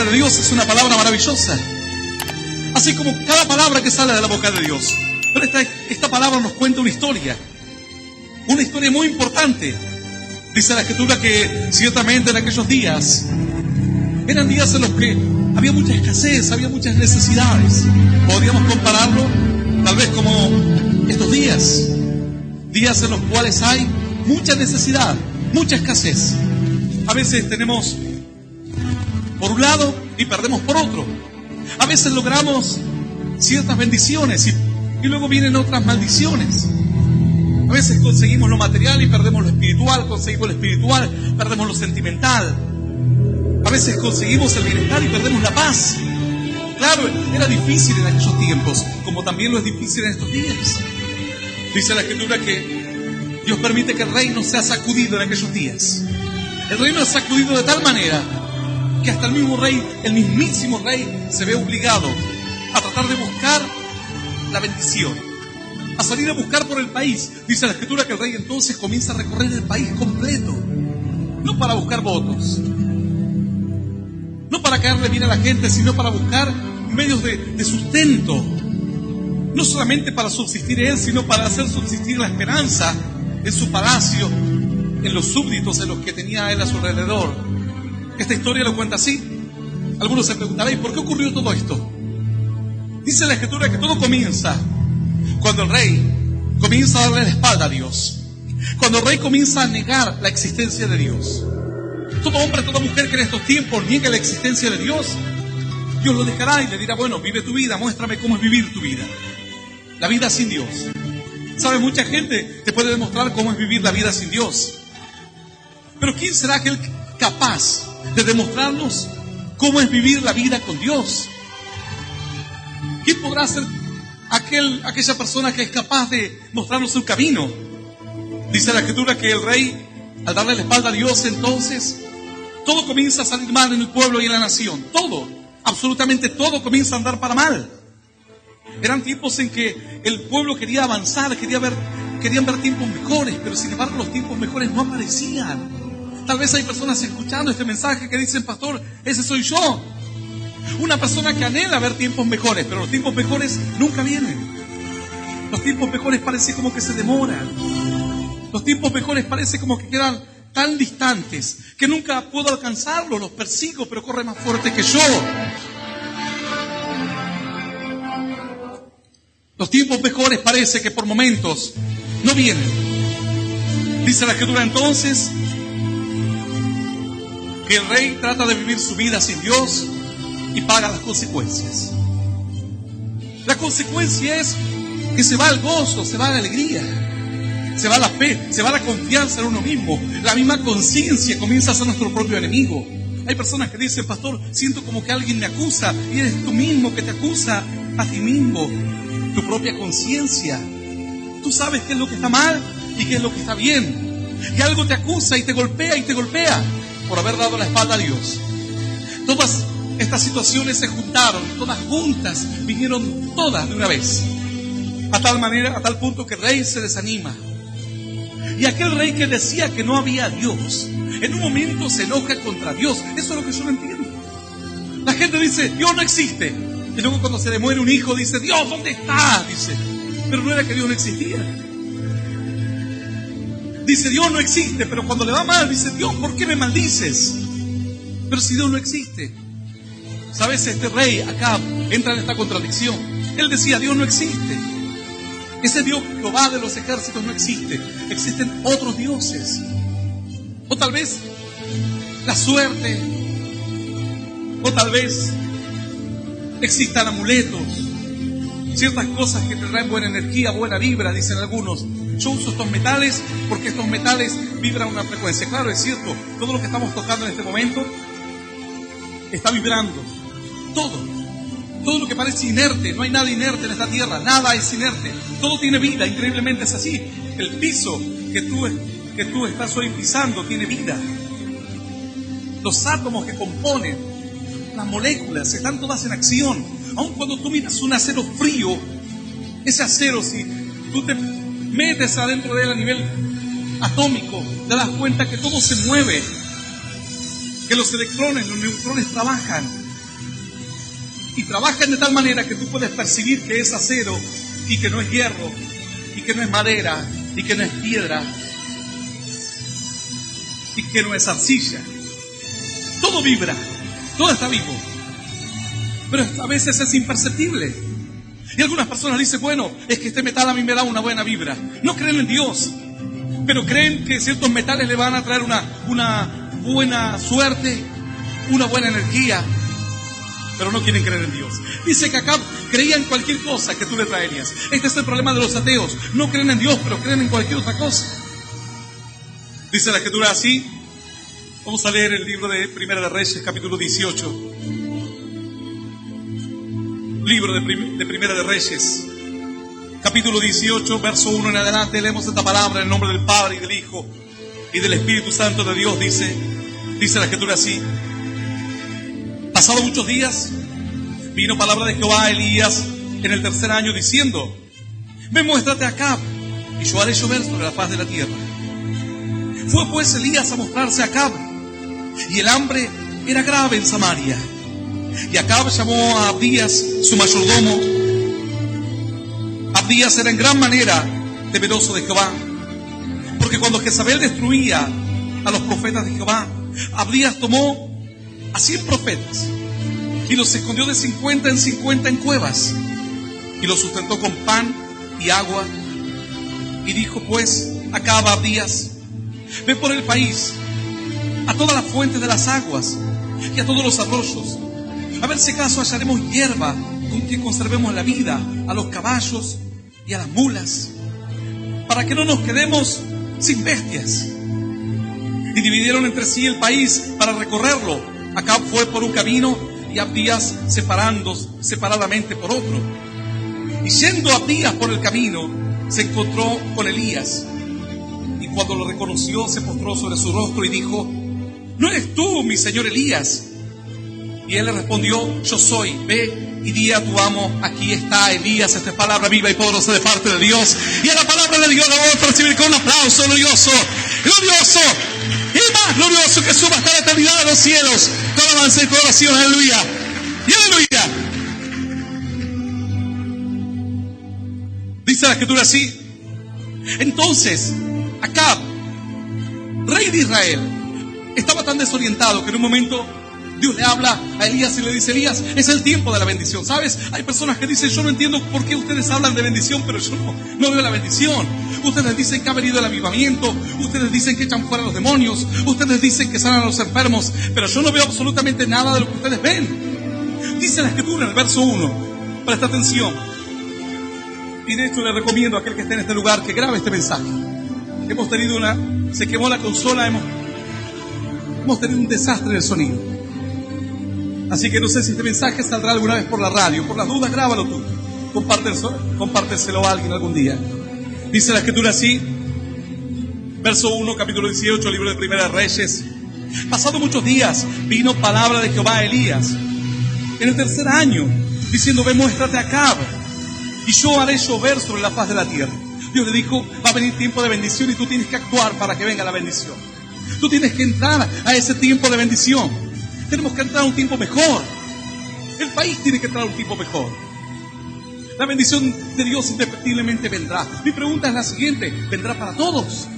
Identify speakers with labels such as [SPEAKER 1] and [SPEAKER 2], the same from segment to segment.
[SPEAKER 1] palabra de Dios es una palabra maravillosa, así como cada palabra que sale de la boca de Dios. Pero esta palabra nos cuenta una historia muy importante. Dice la Escritura que ciertamente en aquellos días eran días en los que había mucha escasez, había muchas necesidades. Podríamos compararlo tal vez como estos días en los cuales hay mucha necesidad, mucha escasez. A veces tenemos por un lado y perdemos por otro. A veces logramos ciertas bendiciones y luego vienen otras maldiciones. A veces conseguimos lo material y perdemos lo espiritual, conseguimos lo espiritual, perdemos lo sentimental. A veces conseguimos el bienestar y perdemos la paz. Claro, era difícil en aquellos tiempos, como también lo es difícil en estos días. Dice la Escritura que Dios permite que el reino sea sacudido en aquellos días. El reino es sacudido de tal manera que hasta el mismísimo rey se ve obligado a tratar de buscar la bendición, a salir a buscar por el país. Dice la Escritura que el rey entonces comienza a recorrer el país completo, no para buscar votos, no para caerle bien a la gente, sino para buscar medios de sustento, no solamente para subsistir él, sino para hacer subsistir la esperanza en su palacio, en los súbditos, en los que tenía él a su alrededor. Esta historia lo cuenta así. Algunos se preguntarán, ¿y por qué ocurrió todo esto? Dice la Escritura que todo comienza cuando el rey comienza a darle la espalda a Dios, cuando el rey comienza a negar la existencia de Dios. Todo hombre, toda mujer que en estos tiempos niegue la existencia de Dios, Dios lo dejará y le dirá, bueno, vive tu vida, muéstrame cómo es vivir tu vida. La vida sin Dios. ¿Sabe? Mucha gente te puede demostrar cómo es vivir la vida sin Dios. Pero ¿quién será aquel capaz de demostrarnos cómo es vivir la vida con Dios? ¿Quién podrá ser aquella persona que es capaz de mostrarnos el camino? Dice la Escritura que el rey, al darle la espalda a Dios, entonces todo comienza a salir mal en el pueblo y en la nación. Todo, absolutamente todo comienza a andar para mal. Eran tiempos en que el pueblo quería avanzar, querían ver tiempos mejores, pero sin embargo los tiempos mejores no aparecían. Tal vez hay personas escuchando este mensaje que dicen, pastor, ese soy yo. Una persona que anhela ver tiempos mejores, pero los tiempos mejores nunca vienen. Los tiempos mejores parece como que se demoran. Los tiempos mejores parece como que quedan tan distantes que nunca puedo alcanzarlos. Los persigo, pero corre más fuerte que yo. Los tiempos mejores parece que por momentos no vienen. Dice la Escritura entonces que el rey trata de vivir su vida sin Dios y paga las consecuencias. La consecuencia es que se va el gozo, se va la alegría, se va la fe, se va la confianza en uno mismo. La misma conciencia comienza a ser nuestro propio enemigo. Hay personas que dicen, pastor, siento como que alguien me acusa, y eres tú mismo que te acusa a ti mismo. Tu propia conciencia. Tú sabes qué es lo que está mal y qué es lo que está bien. Y algo te acusa y te golpea por haber dado la espalda a Dios. Todas estas situaciones se juntaron, todas juntas, vinieron todas de una vez. A tal punto que el rey se desanima. Y aquel rey que decía que no había Dios, en un momento se enoja contra Dios. Eso es lo que yo no entiendo. La gente dice, Dios no existe. Y luego cuando se le muere un hijo dice, Dios, ¿dónde está? Dice, pero no era que Dios no existía. Dice, Dios no existe, pero cuando le va mal dice, Dios, ¿por qué me maldices? Pero si Dios no existe. ¿Sabes? Este rey acá entra en esta contradicción. Él decía, Dios no existe. Ese Dios Jehová de los ejércitos no existe. Existen otros dioses. O tal vez la suerte. O tal vez existan amuletos, ciertas cosas que te traen buena energía, buena vibra, dicen algunos. Yo uso estos metales porque estos metales vibran una frecuencia. Claro, es cierto, todo lo que estamos tocando en este momento está vibrando. Todo lo que parece inerte, no hay nada inerte en esta tierra, nada es inerte. Todo tiene vida, increíblemente es así. El piso que tú estás hoy pisando tiene vida. Los átomos que componen, las moléculas, están todas en acción. Aun cuando tú miras un acero frío, ese acero, si tú te metes adentro de él a nivel atómico, te das cuenta que todo se mueve, que los electrones, los neutrones trabajan, y trabajan de tal manera que tú puedes percibir que es acero y que no es hierro y que no es madera y que no es piedra y que no es arcilla. Todo vibra, todo está vivo, pero a veces es imperceptible. Y algunas personas dicen, bueno, es que este metal a mí me da una buena vibra. No creen en Dios, pero creen que ciertos metales le van a traer una buena suerte, una buena energía, pero no quieren creer en Dios. Dice que Acab creía en cualquier cosa que tú le traerías. Este es el problema de los ateos. No creen en Dios, pero creen en cualquier otra cosa. Dice la Escritura así. Vamos a leer el libro de Primera de Reyes, capítulo 18. Libro de Primera de Reyes, capítulo 18, verso 1 en adelante. Leemos esta palabra en el nombre del Padre y del Hijo y del Espíritu Santo de Dios. Dice la Escritura así. Pasado muchos días, vino palabra de Jehová a Elías en el tercer año, diciendo: Ven, muéstrate a Acab, y yo haré llover sobre la faz de la tierra. Fue pues Elías a mostrarse a Acab, y el hambre era grave en Samaria. Y Acab llamó a Abdías, su mayordomo. Abdías era en gran manera temeroso de Jehová, porque cuando Jezabel destruía a los profetas de Jehová, Abdías tomó a 100 profetas y los escondió de 50 en 50 en cuevas, y los sustentó con pan y agua. Y dijo pues Acab a Abdías: Ve por el país a todas las fuentes de las aguas y a todos los arroyos, a ver si acaso hallaremos hierba con que conservemos la vida a los caballos y a las mulas, para que no nos quedemos sin bestias. Y dividieron entre sí el país para recorrerlo. Acab fue por un camino y Abdías separadamente por otro. Y yendo Abdías por el camino, se encontró con Elías, y cuando lo reconoció se postró sobre su rostro y dijo: ¿No eres tú, mi señor Elías? Y él le respondió: Yo soy. Ve y di a tu amo: aquí está Elías. Esta es palabra viva y poderosa de parte de Dios. Y a la palabra de Dios la vamos a recibir con un aplauso glorioso, glorioso y más glorioso que suba hasta la eternidad de los cielos. Con alabanza y con oración, aleluya y aleluya. Dice la Escritura así. Entonces Acab, rey de Israel, estaba tan desorientado que en un momento Dios le habla a Elías y le dice: Elías, es el tiempo de la bendición. ¿Sabes? Hay personas que dicen: yo no entiendo por qué ustedes hablan de bendición, pero yo no veo la bendición. Ustedes dicen que ha venido el avivamiento, ustedes dicen que echan fuera a los demonios, ustedes dicen que sanan a los enfermos, pero yo no veo absolutamente nada de lo que ustedes ven. Dice la Escritura en el verso 1, presta atención. Y de hecho le recomiendo a aquel que esté en este lugar que grabe este mensaje. Hemos tenido se quemó la consola, hemos tenido un desastre en el sonido. Así que no sé si este mensaje saldrá alguna vez por la radio. Por las dudas, grábalo tú. Compárteselo a alguien algún día. Dice la Escritura así, verso 1, capítulo 18, libro de Primera de Reyes. Pasado muchos días, vino palabra de Jehová a Elías en el tercer año, diciendo: Ven, muéstrate a Acab, y yo haré llover sobre la faz de la tierra. Dios le dijo: va a venir tiempo de bendición y tú tienes que actuar para que venga la bendición. Tú tienes que entrar a ese tiempo de bendición. Tenemos que entrar a un tiempo mejor. El país tiene que entrar a un tiempo mejor. La bendición de Dios indefectiblemente vendrá. Mi pregunta es la siguiente: ¿vendrá para todos?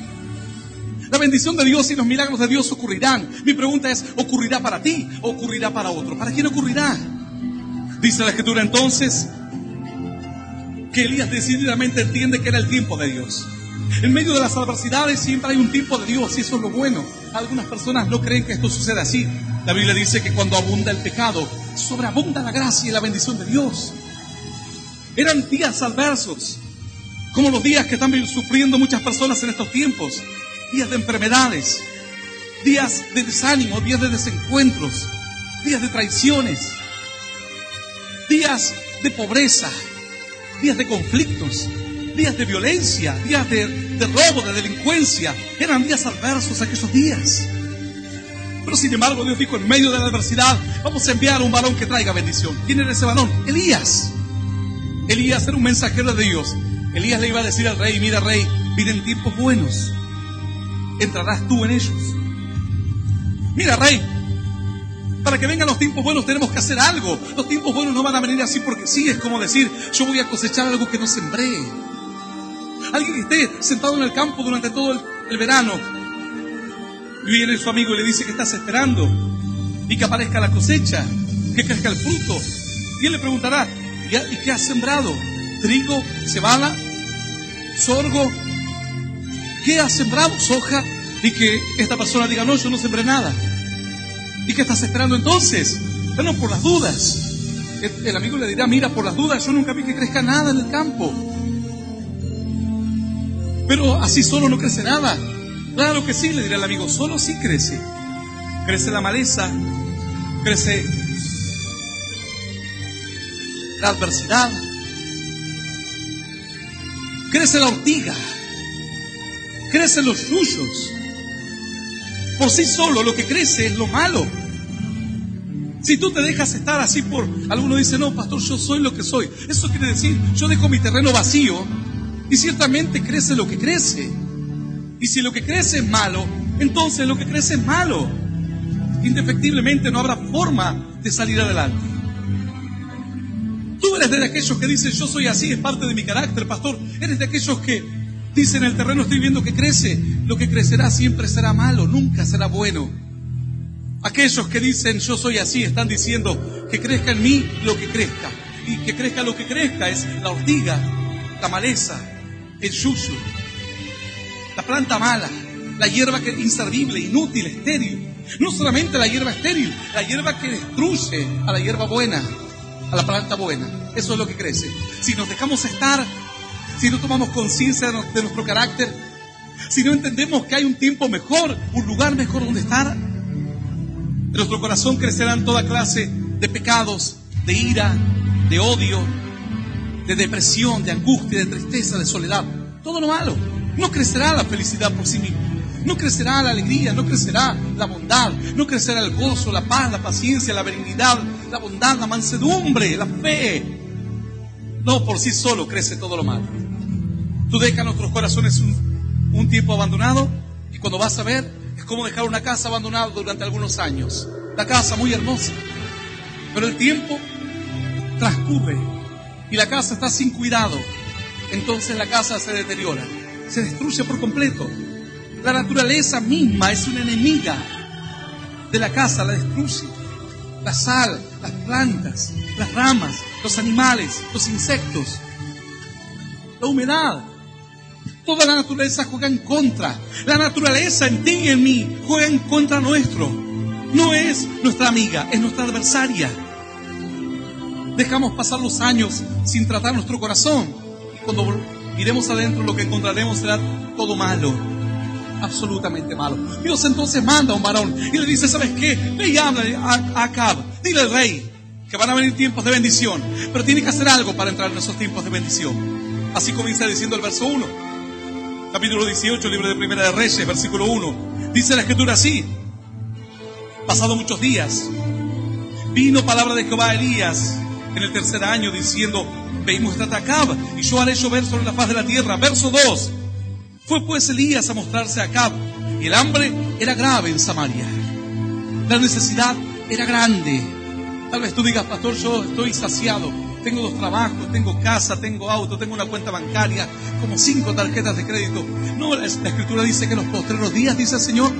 [SPEAKER 1] La bendición de Dios y los milagros de Dios ocurrirán. Mi pregunta es: ¿ocurrirá para ti o ocurrirá para otro? ¿Para quién ocurrirá? Dice la Escritura entonces que Elías decididamente entiende que era el tiempo de Dios. En medio de las adversidades siempre hay un tiempo de Dios, y eso es lo bueno. Algunas personas no creen que esto suceda así. La Biblia dice que cuando abunda el pecado, sobreabunda la gracia y la bendición de Dios. Eran días adversos, como los días que están sufriendo muchas personas en estos tiempos. Días de enfermedades, días de desánimo, días de desencuentros, días de traiciones, días de pobreza, días de conflictos, días de violencia, días de robo, de delincuencia. Eran días adversos aquellos días. Pero sin embargo Dios dijo: en medio de la adversidad vamos a enviar a un varón que traiga bendición. ¿Quién era ese varón? Elías. Elías era un mensajero de Dios. Elías le iba a decir al rey: mira, rey, vienen tiempos buenos, entrarás tú en ellos. Mira, rey, Para que vengan los tiempos buenos tenemos que hacer algo. Los tiempos buenos no van a venir así porque sí. Es como decir, yo voy a cosechar algo que no sembré. Alguien que esté sentado en el campo durante todo el verano, y viene su amigo y le dice que estás esperando y que aparezca la cosecha, que crezca el fruto. Y él le preguntará, ¿y qué has sembrado? ¿Trigo? ¿Cebada? ¿Sorgo? ¿Qué has sembrado? ¿Soja? Y que esta persona diga, no, yo no sembré nada. ¿Y qué estás esperando entonces? Bueno, por las dudas. El amigo le dirá, mira, por las dudas, yo nunca vi que crezca nada en el campo. Pero así solo no crece nada. Claro que sí, le dirá el amigo, solo sí crece. Crece la maleza, crece la adversidad, crece la ortiga, crecen los yuyos. Por sí solo lo que crece es lo malo. Si tú te dejas estar así por... Alguno dice, no, pastor, yo soy lo que soy. Eso quiere decir, yo dejo mi terreno vacío y ciertamente crece lo que crece. Y si lo que crece es malo, entonces lo que crece es malo. Indefectiblemente no habrá forma de salir adelante. Tú eres de aquellos que dicen, yo soy así, es parte de mi carácter, pastor. Eres de aquellos que dicen, el terreno estoy viendo que crece. Lo que crecerá siempre será malo, nunca será bueno. Aquellos que dicen, yo soy así, están diciendo que crezca en mí lo que crezca. Y que crezca lo que crezca es la ortiga, la maleza, el yuyo, la planta mala, la hierba que es inservible, inútil, estéril. No solamente la hierba estéril, la hierba que destruye a la hierba buena, a la planta buena. Eso es lo que crece. Si nos dejamos estar, si no tomamos conciencia de nuestro carácter, si no entendemos que hay un tiempo mejor, un lugar mejor donde estar, en nuestro corazón crecerán toda clase de pecados, de ira, de odio, de depresión, de angustia, de tristeza, de soledad. Todo lo malo. No crecerá la felicidad por sí misma. No crecerá la alegría, no crecerá la bondad, no crecerá el gozo, la paz, la paciencia, la benignidad, la bondad, la mansedumbre, la fe. No, por sí solo crece todo lo malo. Tú dejas nuestros corazones un tiempo abandonado y cuando vas a ver, es como dejar una casa abandonada durante algunos años. La casa muy hermosa, pero el tiempo transcurre y la casa está sin cuidado. Entonces la casa se deteriora, se destruye por completo. La naturaleza misma es una enemiga de la casa, la destruye. La sal, las plantas, las ramas, los animales, los insectos, la humedad. Toda la naturaleza juega en contra. La naturaleza en ti y en mí juega en contra nuestro. No es nuestra amiga, es nuestra adversaria. Dejamos pasar los años sin tratar nuestro corazón. Y cuando miremos adentro, lo que encontraremos será todo malo. Absolutamente malo. Dios entonces manda a un varón y le dice, ¿sabes qué? Ve y habla a Acab. Dile al rey que van a venir tiempos de bendición, pero tiene que hacer algo para entrar en esos tiempos de bendición. Así comienza diciendo el verso 1. Capítulo 18, libro de Primera de Reyes, versículo 1. Dice la escritura así: pasado muchos días, vino palabra de Jehová a Elías en el tercer año, diciendo, ve y muéstrate a Acab, y yo haré llover sobre la faz de la tierra. Verso 2. Fue pues Elías a mostrarse a Acab, y el hambre era grave en Samaria. La necesidad era grande. Tal vez tú digas, pastor, yo estoy saciado. Tengo 2 trabajos, tengo casa, tengo auto, tengo una cuenta bancaria, como 5 tarjetas de crédito. No, la escritura dice que en los postreros días, dice el Señor,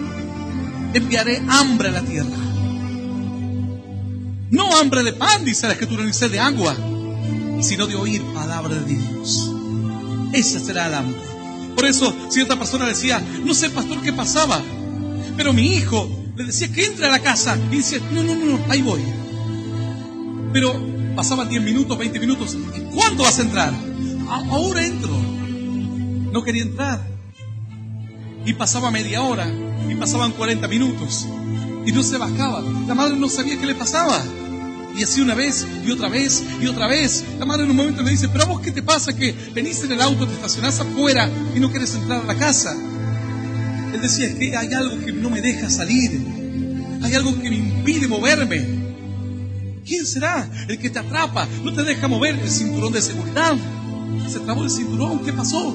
[SPEAKER 1] enviaré hambre a la tierra. No hambre de pan, dice la escritura, ni sed de agua, sino de oír palabra de Dios. Esa será el hambre. Por eso, cierta persona decía, no sé, pastor, qué pasaba, pero mi hijo le decía que entre a la casa, y decía, no, ahí voy. Pero pasaban 10 minutos, 20 minutos. ¿Y cuándo vas a entrar? Ahora entro. No quería entrar. Y pasaba media hora. Y pasaban 40 minutos. Y no se bajaba. La madre no sabía qué le pasaba. Y así una vez, y otra vez, y otra vez. La madre en un momento le dice, pero a vos, ¿qué te pasa? Que venís en el auto, te estacionás afuera y no querés entrar a la casa. Él decía, es que hay algo que no me deja salir. Hay algo que me impide moverme. ¿Quién será el que te atrapa? No te deja mover el cinturón de seguridad. Se trabó el cinturón. ¿Qué pasó?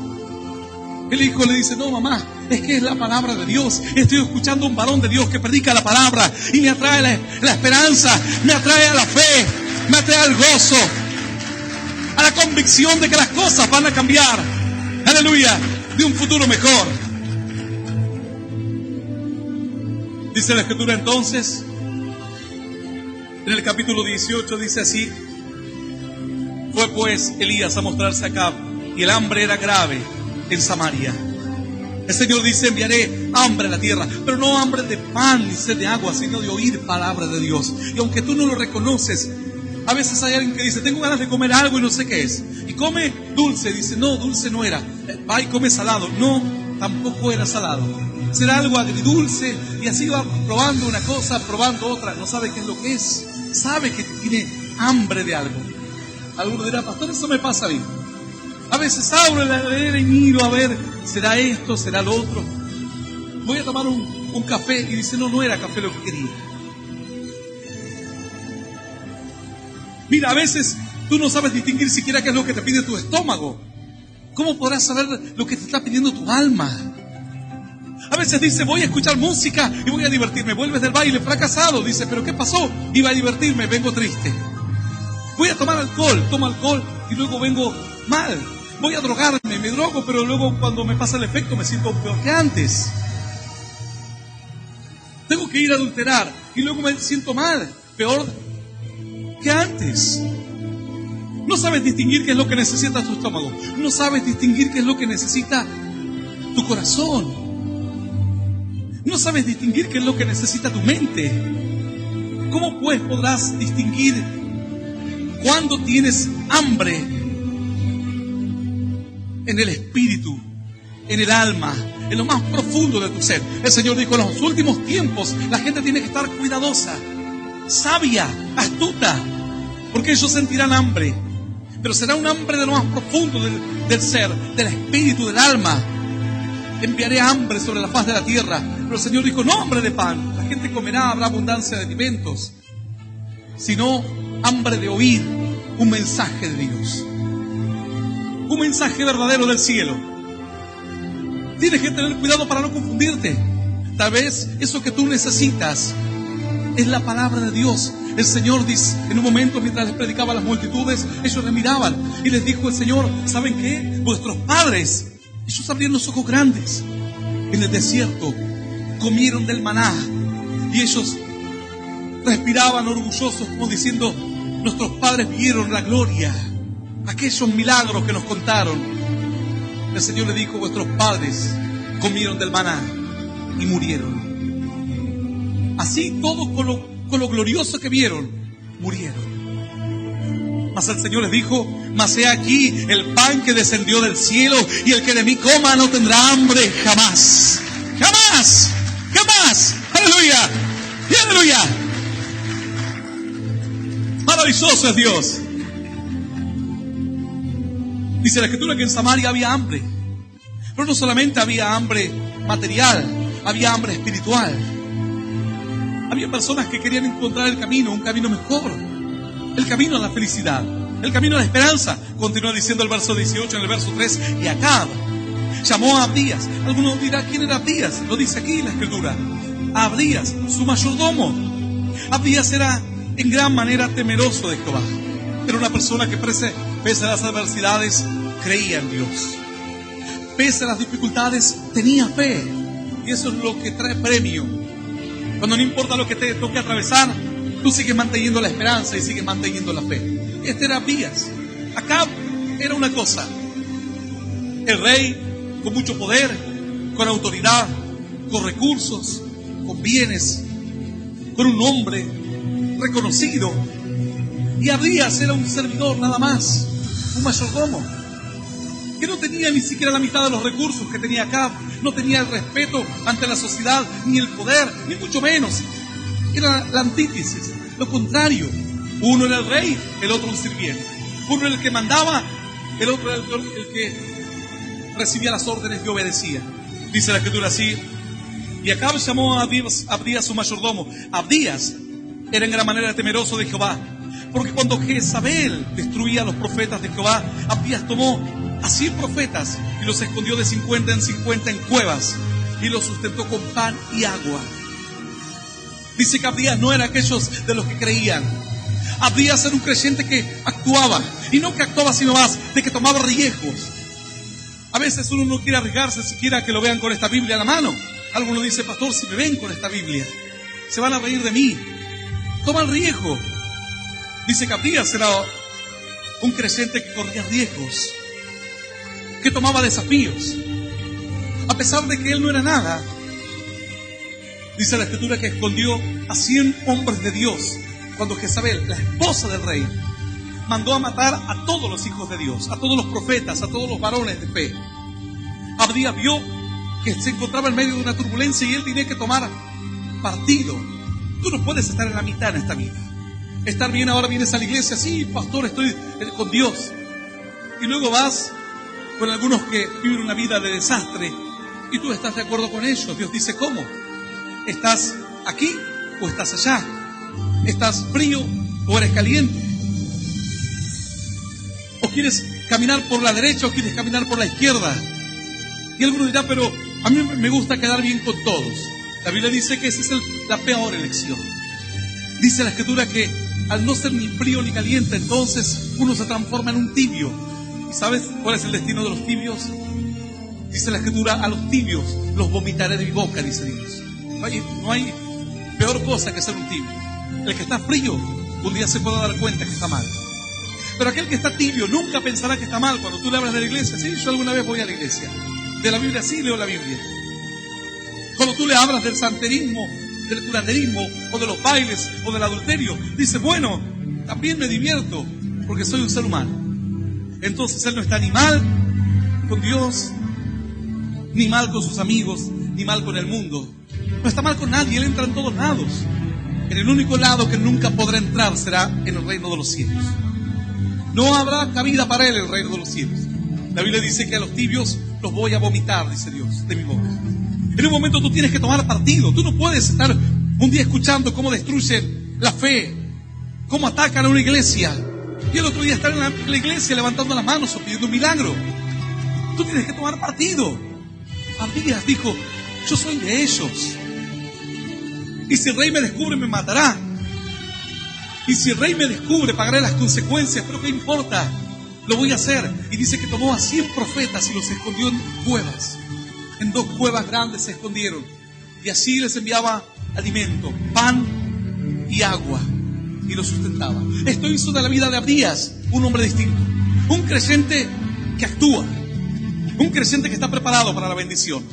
[SPEAKER 1] El hijo le dice: no, mamá, es que es la palabra de Dios. Estoy escuchando a un varón de Dios que predica la palabra y me atrae la esperanza, me atrae a la fe, me atrae al gozo, a la convicción de que las cosas van a cambiar. Aleluya, de un futuro mejor. Dice la Escritura entonces, en el capítulo 18 dice así: fue pues Elías a mostrarse a Acab, y el hambre era grave en Samaria. El Señor dice: enviaré hambre a la tierra, pero no hambre de pan ni sed de agua, sino de oír palabra de Dios. Y aunque tú no lo reconoces, a veces hay alguien que dice: tengo ganas de comer algo y no sé qué es, y come dulce. Dice: no, dulce no era. Va y come salado. No, tampoco era salado. Será algo agridulce, y así va probando una cosa, probando otra. No sabe qué es lo que es. Sabe que tiene hambre de algo. Alguno dirá: pastor, eso me pasa a mí. A veces abro la heladera y miro a ver, ¿será esto? ¿Será lo otro? Voy a tomar un café y dice: no era café lo que quería. Mira, a veces tú no sabes distinguir siquiera qué es lo que te pide tu estómago. ¿Cómo podrás saber lo que te está pidiendo tu alma? A veces dice: voy a escuchar música y voy a divertirme. Vuelves del baile fracasado. Dice: ¿pero qué pasó? Iba a divertirme, vengo triste. Voy a tomar alcohol, tomo alcohol y luego vengo mal. Voy a drogarme, me drogo, pero luego cuando me pasa el efecto me siento peor que antes. Tengo que ir a adulterar y luego me siento mal, peor que antes. No sabes distinguir qué es lo que necesita tu estómago. No sabes distinguir qué es lo que necesita tu corazón. No sabes distinguir qué es lo que necesita tu mente. ¿Cómo pues podrás distinguir cuando tienes hambre en el espíritu, en el alma, en lo más profundo de tu ser? El Señor dijo: en los últimos tiempos la gente tiene que estar cuidadosa, sabia, astuta, porque ellos sentirán hambre, pero será un hambre de lo más profundo del ser, del espíritu, del alma. Enviaré hambre sobre la faz de la tierra. Pero el Señor dijo: no hambre de pan, la gente comerá, habrá abundancia de alimentos, sino hambre de oír un mensaje de Dios, un mensaje verdadero del cielo. Tienes que tener cuidado para no confundirte. Tal vez eso que tú necesitas es la palabra de Dios. El Señor dice, en un momento mientras les predicaba a las multitudes, ellos le miraban y les dijo el Señor: ¿saben qué? Vuestros padres, ellos abrieron los ojos grandes en el desierto, comieron del maná y ellos respiraban orgullosos como diciendo: nuestros padres vieron la gloria, aquellos milagros que nos contaron. El Señor le dijo: vuestros padres comieron del maná y murieron. Así todos con lo glorioso que vieron, murieron. Mas el Señor les dijo: mas he aquí el pan que descendió del cielo, y el que de mí coma no tendrá hambre jamás. Jamás, jamás. Aleluya, y aleluya. Maravilloso es Dios. Dice la Escritura que en Samaria había hambre, pero no solamente había hambre material, había hambre espiritual. Había personas que querían encontrar el camino, un camino mejor, el camino a la felicidad, el camino a la esperanza. Continúa diciendo el verso 18 en el verso 3: y Acab llamó a Abdías. Alguno dirá: ¿quién era Abdías? Lo dice aquí en la Escritura: a Abdías, su mayordomo. Abdías era en gran manera temeroso de Jehová. Era una persona que pese a las adversidades creía en Dios. Pese a las dificultades tenía fe. Y eso es lo que trae premio. Cuando no importa lo que te toque atravesar, tú sigues manteniendo la esperanza y sigues manteniendo la fe. Este era Abdías. Acab era una cosa: el rey con mucho poder, con autoridad, con recursos, con bienes, con un nombre reconocido. Y Abdías era un servidor nada más, un mayordomo, que no tenía ni siquiera la mitad de los recursos que tenía Acab. No tenía el respeto ante la sociedad, ni el poder, ni mucho menos. Era la antítesis, lo contrario. Uno era el rey, el otro un sirviente. Uno era el que mandaba, el otro era el que recibía las órdenes y obedecía. Dice la Escritura así: y Acab llamó a Abdías su mayordomo. Abdías era en gran manera temeroso de Jehová, porque cuando Jezabel destruía a los profetas de Jehová, Abdías tomó a 100 profetas y los escondió de 50 en 50 en cuevas y los sustentó con pan y agua. Dice que Abdías no era aquellos de los que creían. Abdías era un creyente que actuaba, y no que actuaba sino más, de que tomaba riesgos. A veces uno no quiere arriesgarse siquiera que lo vean con esta Biblia a la mano. Alguno dice: pastor, si me ven con esta Biblia, se van a reír de mí. Toma el riesgo. Dice que Abdías era un creyente que corría riesgos, que tomaba desafíos, a pesar de que él no era nada. Dice la Escritura que escondió a 100 hombres de Dios cuando Jezabel, la esposa del rey, mandó a matar a todos los hijos de Dios, a todos los profetas, a todos los varones de fe. Abdías vio que se encontraba en medio de una turbulencia y él tenía que tomar partido. Tú no puedes estar en la mitad en esta vida. Estar bien, ahora vienes a la iglesia, sí, pastor, estoy con Dios. Y luego vas con algunos que viven una vida de desastre y tú estás de acuerdo con ellos. Dios dice: ¿cómo? ¿Estás aquí o estás allá? ¿Estás frío o eres caliente? ¿O quieres caminar por la derecha o quieres caminar por la izquierda? Y algunos dirán: pero a mí me gusta quedar bien con todos. La Biblia dice que esa es la peor elección. Dice la Escritura que al no ser ni frío ni caliente, entonces uno se transforma en un tibio. ¿Y sabes cuál es el destino de los tibios? Dice la Escritura: a los tibios los vomitaré de mi boca, dice Dios. No hay peor cosa que ser un tibio. El que está frío un día se puede dar cuenta que está mal. Pero aquel que está tibio nunca pensará que está mal. Cuando tú le hablas de la iglesia: sí, yo alguna vez voy a la iglesia. De la Biblia, sí, leo la Biblia. Cuando tú le hablas del santerismo, del curanderismo, o de los bailes, o del adulterio, dice: bueno, también me divierto, porque soy un ser humano. Entonces él no está ni mal con Dios, ni mal con sus amigos, ni mal con el mundo. No está mal con nadie, él entra en todos lados. En el único lado que nunca podrá entrar será en el reino de los cielos. No habrá cabida para él en el reino de los cielos. La Biblia dice que a los tibios los voy a vomitar, dice Dios, de mi boca. En un momento tú tienes que tomar partido. Tú no puedes estar un día escuchando cómo destruyen la fe, cómo atacan a una iglesia, y el otro día estar en la iglesia levantando las manos o pidiendo un milagro. Tú tienes que tomar partido. Abdías dijo: yo soy de ellos. Y si el rey me descubre, me matará. Y si el rey me descubre, pagaré las consecuencias. Pero ¿qué importa? Lo voy a hacer. Y dice que tomó a 100 profetas y los escondió en cuevas. En 2 cuevas grandes se escondieron. Y así les enviaba alimento, pan y agua. Y los sustentaba. Esto hizo de la vida de Abdías un hombre distinto. Un creyente que actúa. Un creyente que está preparado para la bendición.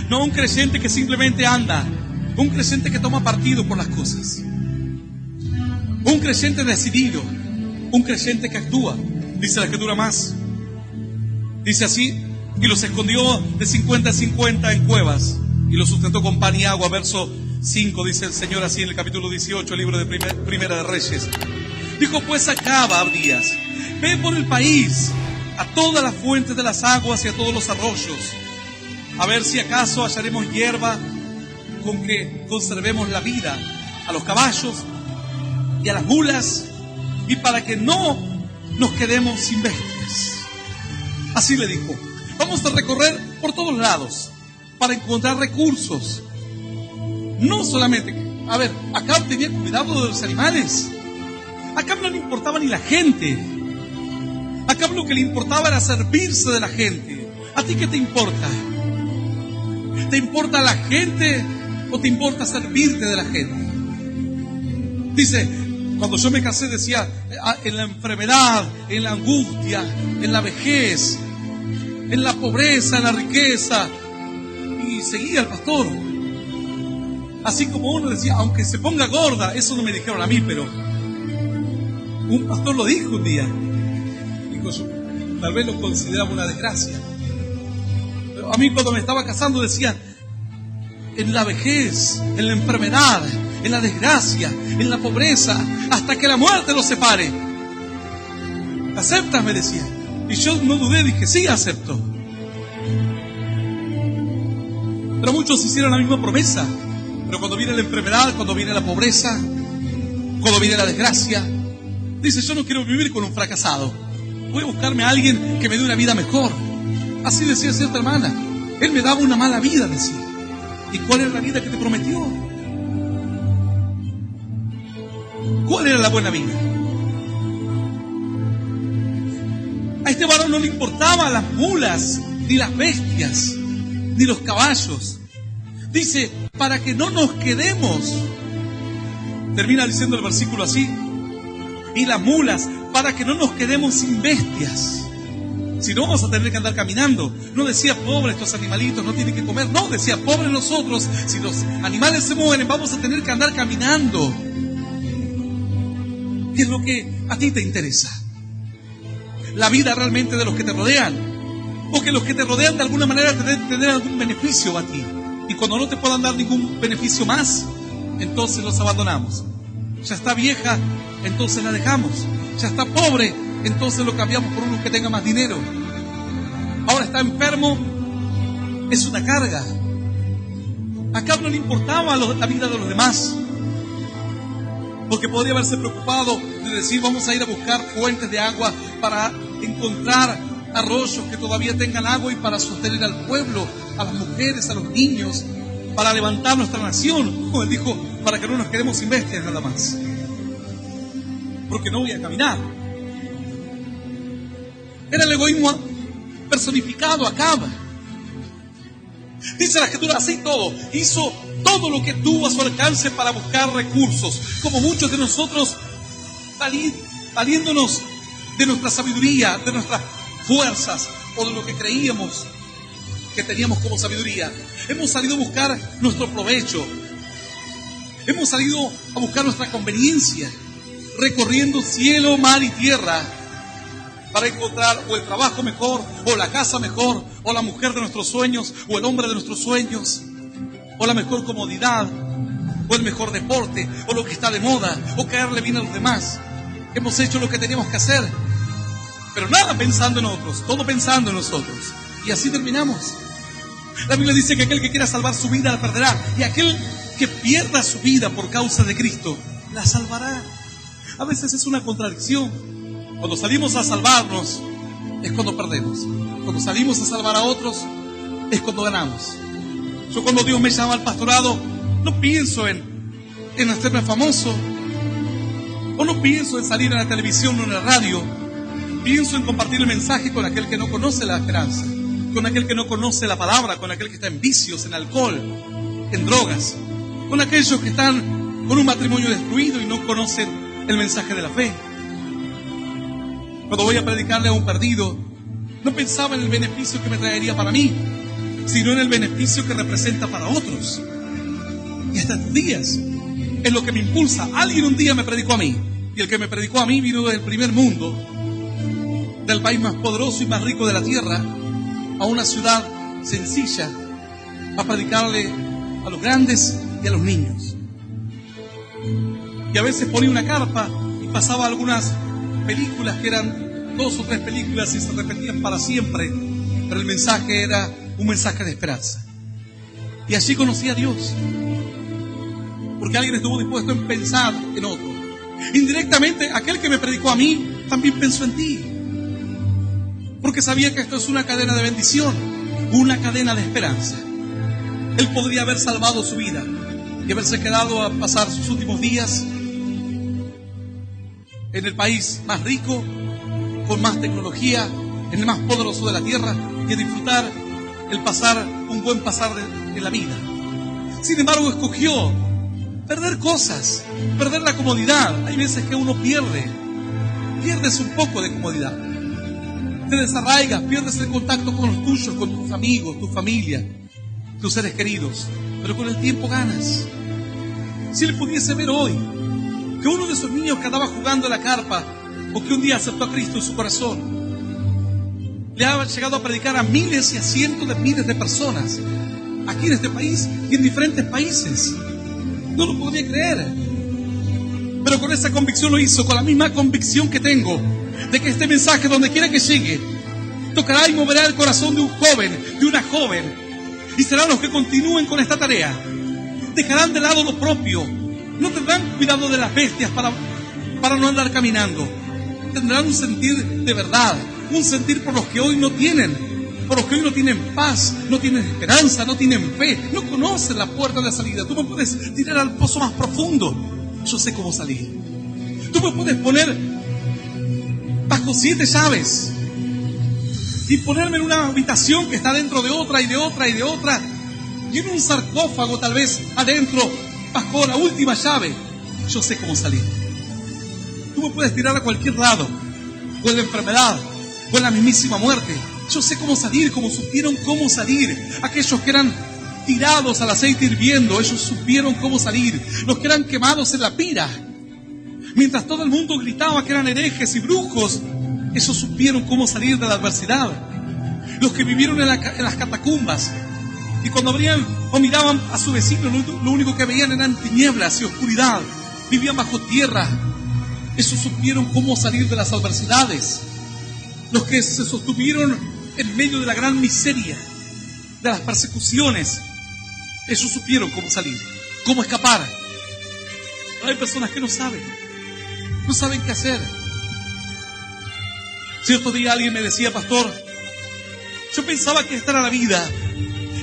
[SPEAKER 1] No un creyente que simplemente anda. Un creyente que toma partido por las cosas. Un creyente decidido. Un creyente que actúa. Dice la Escritura más. Dice así: y los escondió de 50 en 50 en cuevas y los sustentó con pan y agua. Verso 5 dice el Señor así en el capítulo 18, libro de Primera de Reyes. Dijo pues acaba Abdías: ve por el país a todas las fuentes de las aguas y a todos los arroyos, a ver si acaso hallaremos hierba con que conservemos la vida a los caballos y a las mulas, y para que no nos quedemos sin bestias. Así le dijo: vamos a recorrer por todos lados para encontrar recursos. No solamente, Acab tenía cuidado de los animales. Acab no le importaba ni la gente. Acab lo que le importaba era servirse de la gente. ¿A ti qué te importa? ¿Te importa la gente o te importa servirte de la gente? Dice, cuando yo me casé decía, en la enfermedad, en la angustia, en la vejez, en la pobreza, en la riqueza. Y seguía el pastor. Así como uno decía, aunque se ponga gorda, eso no me dijeron a mí, pero un pastor lo dijo un día. Dijo, yo tal vez lo consideraba una desgracia. Pero a mí cuando me estaba casando decían, en la vejez, en la enfermedad, en la desgracia, en la pobreza, hasta que la muerte los separe. ¿Aceptas? Me decía. Y yo no dudé, dije, sí, acepto. Pero muchos hicieron la misma promesa. Pero cuando viene la enfermedad, cuando viene la pobreza, cuando viene la desgracia, dice, yo no quiero vivir con un fracasado. Voy a buscarme a alguien que me dé una vida mejor. Así decía cierta hermana. Él me daba una mala vida, decía. ¿Y cuál era la vida que te prometió? ¿Cuál era la buena vida? A este varón no le importaban las mulas, ni las bestias, ni los caballos. Dice, para que no nos quedemos. Termina diciendo el versículo así. Y las mulas, para que no nos quedemos sin bestias. Si no, vamos a tener que andar caminando. No decía, pobre estos animalitos, no tienen que comer. No, decía, pobre nosotros. Si los animales se mueren, vamos a tener que andar caminando. ¿Qué es lo que a ti te interesa? ¿La vida realmente de los que te rodean? ¿O que los que te rodean de alguna manera tener algún beneficio a ti? Y cuando no te puedan dar ningún beneficio más, entonces los abandonamos. Ya está vieja, entonces la dejamos. Ya está pobre, entonces lo cambiamos por uno que tenga más dinero. Ahora está enfermo, es una carga. Acá no le importaba la vida de los demás, porque podría haberse preocupado de decir, vamos a ir a buscar fuentes de agua para encontrar arroyos que todavía tengan agua y para sostener al pueblo, a las mujeres, a los niños, para levantar nuestra nación. Como él dijo, para que no nos quedemos sin bestias nada más, porque no voy a caminar. Era el egoísmo personificado acá. Dice la Escritura, así todo, hizo todo lo que tuvo a su alcance para buscar recursos, como muchos de nosotros valiéndonos de nuestra sabiduría, de nuestras fuerzas o de lo que creíamos que teníamos como sabiduría. Hemos salido a buscar nuestro provecho, hemos salido a buscar nuestra conveniencia, recorriendo cielo, mar y tierra para encontrar o el trabajo mejor, o la casa mejor, o la mujer de nuestros sueños, o el hombre de nuestros sueños, o la mejor comodidad, o el mejor deporte, o lo que está de moda, o caerle bien a los demás. Hemos hecho lo que teníamos que hacer, pero nada pensando en otros, todo pensando en nosotros. Y así terminamos. La Biblia dice que aquel que quiera salvar su vida la perderá, y aquel que pierda su vida por causa de Cristo la salvará. A veces es una contradicción. Cuando salimos a salvarnos es cuando perdemos. Cuando salimos a salvar a otros es cuando ganamos. Yo, cuando Dios me llama al pastorado, no pienso en hacerme famoso, o no pienso en salir en la televisión o en la radio. Pienso en compartir el mensaje con aquel que no conoce la esperanza, con aquel que no conoce la palabra, con aquel que está en vicios, en alcohol, en drogas, con aquellos que están con un matrimonio destruido y no conocen el mensaje de la fe. Cuando voy a predicarle a un perdido, no pensaba en el beneficio que me traería para mí, sino en el beneficio que representa para otros. Y hasta estos días es lo que me impulsa. Alguien un día me predicó a mí, y el que me predicó a mí vino del primer mundo, del país más poderoso y más rico de la tierra, a una ciudad sencilla, a predicarle a los grandes y a los niños. Y a veces ponía una carpa y pasaba algunas películas que eran 2 o 3 películas y se repetían para siempre, pero el mensaje era un mensaje de esperanza. Y allí conocí a Dios, porque alguien estuvo dispuesto en pensar en otro. Indirectamente, aquel que me predicó a mí también pensó en ti, porque sabía que esto es una cadena de bendición, una cadena de esperanza. Él podría haber salvado su vida y haberse quedado a pasar sus últimos días en el país más rico, con más tecnología, en el más poderoso de la tierra, y a disfrutar un buen pasar de la vida. Sin embargo, escogió perder cosas, perder la comodidad. Hay veces que uno pierdes un poco de comodidad, te desarraigas, pierdes el contacto con los tuyos, con tus amigos, tu familia, tus seres queridos, pero con el tiempo ganas. Si él pudiese ver hoy que uno de esos niños que andaba jugando a la carpa, o que un día aceptó a Cristo en su corazón, le ha llegado a predicar a miles y a cientos de miles de personas, aquí en este país y en diferentes países, no lo podría creer. Pero con esa convicción lo hizo, con la misma convicción que tengo, de que este mensaje, donde quiera que llegue, tocará y moverá el corazón de un joven, de una joven, y serán los que continúen con esta tarea. Dejarán de lado lo propio, no tendrán cuidado de las bestias para no andar caminando. Tendrán un sentir de verdad, un sentir por los que hoy no tienen, por los que hoy no tienen paz, no tienen esperanza, no tienen fe, no conocen la puerta de la salida. Tú me puedes tirar al pozo más profundo, yo sé cómo salir. Tú me puedes poner bajo 7 llaves y ponerme en una habitación que está dentro de otra y de otra y de otra, y en un sarcófago tal vez adentro, bajo la última llave. Yo sé cómo salir. Tú me puedes tirar a cualquier lado, o en la enfermedad, o en la mismísima muerte. Yo sé cómo salir, como supieron cómo salir. Aquellos que eran tirados al aceite hirviendo, ellos supieron cómo salir. Los que eran quemados en la pira, mientras todo el mundo gritaba que eran herejes y brujos, ellos supieron cómo salir de la adversidad. Los que vivieron en las catacumbas, y cuando abrían o miraban a su vecino, lo único que veían eran tinieblas y oscuridad. Vivían bajo tierra. Ellos supieron cómo salir de las adversidades. Los que se sostuvieron en medio de la gran miseria, de las persecuciones, ellos supieron cómo salir, cómo escapar. Pero hay personas que no saben qué hacer. Cierto día alguien me decía: pastor, yo pensaba que esta era la vida,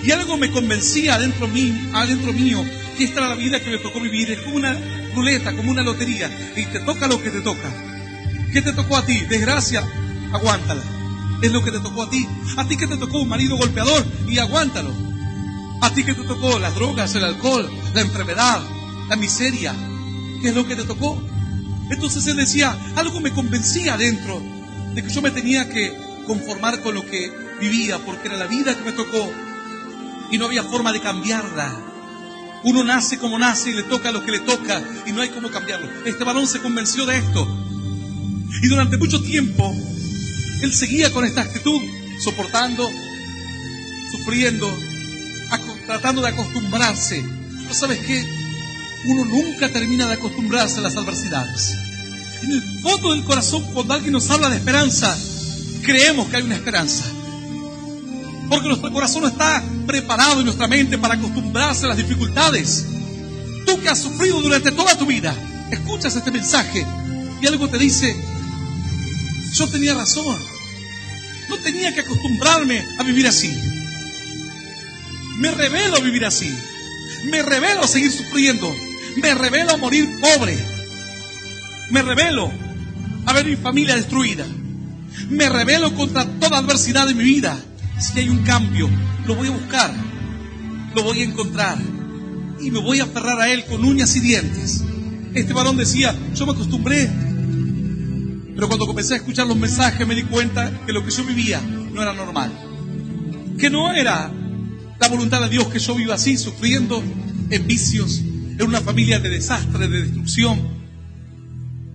[SPEAKER 1] y algo me convencía adentro mío que esta era la vida que me tocó vivir. Es como una ruleta, como una lotería, y te toca lo que te toca. ¿Qué te tocó a ti? Desgracia, aguántala. Es lo que te tocó a ti. A ti que te tocó un marido golpeador, y aguántalo. A ti que te tocó las drogas, el alcohol, la enfermedad, la miseria. ¿Qué es lo que te tocó? Entonces él decía, algo me convencía adentro de que yo me tenía que conformar con lo que vivía, porque era la vida que me tocó y no había forma de cambiarla. Uno nace como nace y le toca lo que le toca y no hay cómo cambiarlo. Este varón se convenció de esto, y durante mucho tiempo él seguía con esta actitud, soportando, sufriendo, tratando de acostumbrarse. ¿No sabes qué? Uno nunca termina de acostumbrarse a las adversidades. En el fondo del corazón, cuando alguien nos habla de esperanza, creemos que hay una esperanza, porque nuestro corazón no está preparado y nuestra mente para acostumbrarse a las dificultades. Tú que has sufrido durante toda tu vida, escuchas este mensaje y algo te dice: yo tenía razón, no tenía que acostumbrarme a vivir así. Me rebelo a vivir así, me rebelo a seguir sufriendo, me rebelo a morir pobre, me rebelo a ver mi familia destruida, me rebelo contra toda adversidad de mi vida. Si hay un cambio, lo voy a buscar, lo voy a encontrar y me voy a aferrar a él con uñas y dientes. Este varón decía: yo me acostumbré, pero cuando comencé a escuchar los mensajes me di cuenta que lo que yo vivía no era normal, que no era la voluntad de Dios que yo viva así, sufriendo en vicios, en una familia de desastre, de destrucción.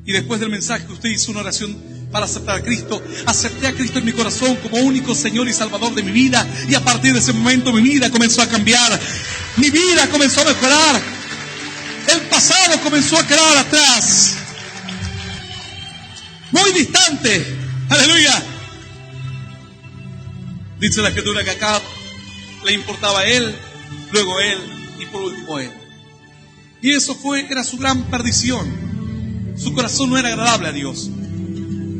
[SPEAKER 1] Y después del mensaje, usted hizo una oración para aceptar a Cristo. Acepté a Cristo en mi corazón como único Señor y Salvador de mi vida, y a partir de ese momento mi vida comenzó a cambiar, mi vida comenzó a mejorar, el pasado comenzó a quedar atrás, muy distante. Aleluya. Dice la Escritura que acá le importaba a él, luego él y por último él. Y eso era su gran perdición. Su corazón no era agradable a Dios.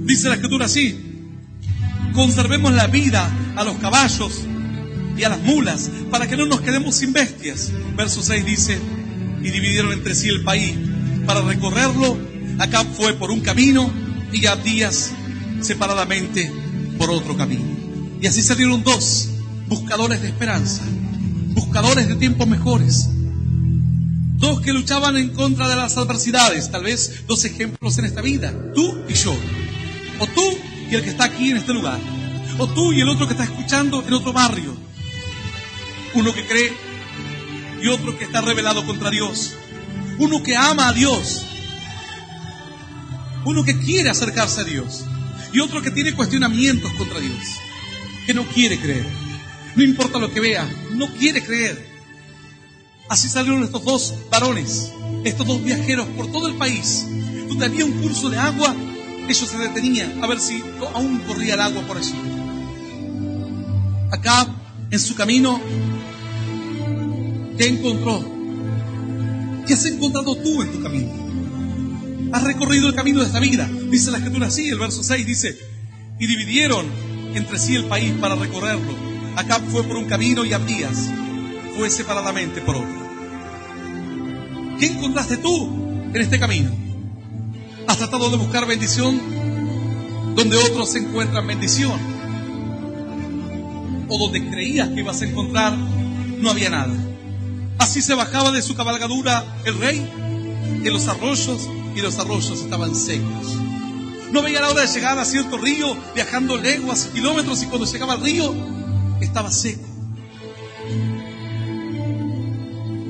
[SPEAKER 1] Dice la Escritura así: conservemos la vida a los caballos y a las mulas, para que no nos quedemos sin bestias. Verso 6 dice: y dividieron entre sí el país para recorrerlo. Acab fue por un camino y Abdías separadamente por otro camino. Y así salieron dos buscadores de esperanza, buscadores de tiempos mejores, dos que luchaban en contra de las adversidades. Tal vez dos ejemplos en esta vida: tú y yo, o tú y el que está aquí en este lugar, o tú y el otro que está escuchando en otro barrio. Uno que cree y otro que está rebelado contra Dios. Uno que ama a Dios, uno que quiere acercarse a Dios, y otro que tiene cuestionamientos contra Dios, que no quiere creer. No importa lo que vea, no quiere creer. Así salieron estos dos varones, estos dos viajeros por todo el país. Donde había un curso de agua, ellos se detenían a ver si aún corría el agua por allí. Acá, en su camino, ¿qué encontró? ¿Qué has encontrado tú en tu camino? Has recorrido el camino de esta vida. Dice la Escritura así, el verso 6 dice: y dividieron entre sí el país para recorrerlo. Acab fue por un camino y Abdías fue separadamente por otro. ¿Qué encontraste tú en este camino? ¿Has tratado de buscar bendición donde otros encuentran bendición? ¿O donde creías que ibas a encontrar no había nada? Así se bajaba de su cabalgadura el rey en los arroyos, y los arroyos estaban secos. No veía la hora de llegar a cierto río, viajando leguas y kilómetros, y cuando llegaba al río estaba seco.